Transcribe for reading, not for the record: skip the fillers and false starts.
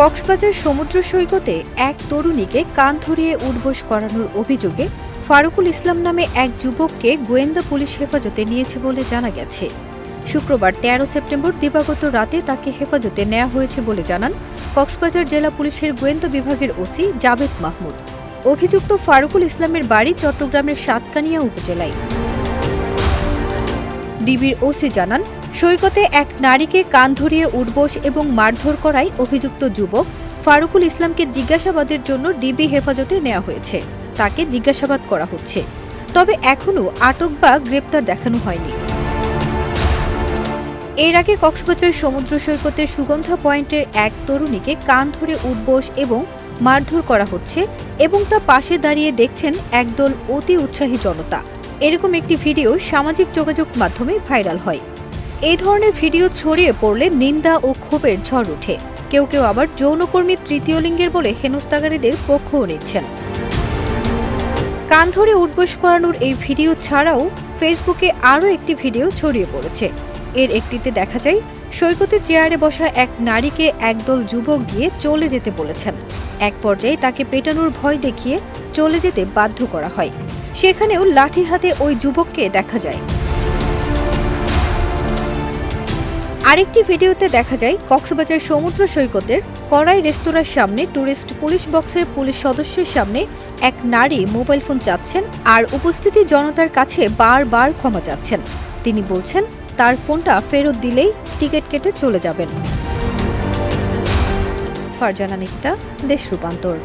কক্সবাজার সমুদ্র সৈকতে এক তরুণীকে কান ধরিয়ে উঠবোস করানোর অভিযোগে ফারুকুল ইসলাম নামে এক যুবককে গোয়েন্দা পুলিশ হেফাজতে নিয়েছে বলে জানা গেছে। শুক্রবার ১৩ সেপ্টেম্বর দিবাগত রাতে তাকে হেফাজতে নেওয়া হয়েছে বলে জানান কক্সবাজার জেলা পুলিশের গোয়েন্দা বিভাগের ওসি জাবেদ মাহমুদ। অভিযুক্ত ফারুকুল ইসলামের বাড়ি চট্টগ্রামের সাতকানিয়া উপজেলায়। ডিবির ওসি জানান, সৈকতে এক নারীকে কান ধরিয়ে উঠবোস এবং মারধর করায় অভিযুক্ত যুবক ফারুকুল ইসলামকে জিজ্ঞাসাবাদের জন্য ডিবি হেফাজতে নেওয়া হয়েছে। তাকে জিজ্ঞাসাবাদ করা হচ্ছে, তবে এখনও আটক বা গ্রেপ্তার দেখানো হয়নি। এর আগে কক্সবাজার সমুদ্র সৈকতের সুগন্ধা পয়েন্টের এক তরুণীকে কান ধরে উঠবোস এবং মারধর করা হচ্ছে এবং তা পাশে দাঁড়িয়ে দেখছেন একদল অতি উৎসাহী জনতা। এরকম একটি ভিডিও সামাজিক যোগাযোগ মাধ্যমে ভাইরাল হয়। এই ধরনের ভিডিও ছড়িয়ে পড়লে নিন্দা ও ক্ষোভের ঝড় ওঠে। কেউ কেউ আবার যৌনকর্মী তৃতীয় লিঙ্গের বলে হেনস্থাকারীদের পক্ষও নিচ্ছেন। কান ধরে উঠবোস করানোর এই ভিডিও ছাড়াও ফেসবুকে আরও একটি ভিডিও ছড়িয়ে পড়েছে। এর একটিতে দেখা যায় সৈকতে চেয়ারে বসা এক নারীকে একদল যুবক গিয়ে চলে যেতে বলেছেন। এক পর্যায়ে তাকে পেটানোর ভয় দেখিয়ে চলে যেতে বাধ্য করা হয়। সেখানেও লাঠি হাতে ওই যুবককে দেখা যায়। আরেকটি ভিডিওতে দেখা যায় কক্সবাজার সমুদ্র সৈকতের কড়াই রেস্তোরাঁর সামনে টুরিস্ট পুলিশ বক্সের পুলিশ সদস্যের সামনে এক নারী মোবাইল ফোন চাচ্ছেন আর উপস্থিতি জনতার কাছে বারবার ক্ষমা চাচ্ছেন। তিনি বলছেন তার ফোনটা ফেরত দিলেই টিকিট কেটে চলে যাবেন। ফারজানা নিকিতা, দেশ রূপান্তর।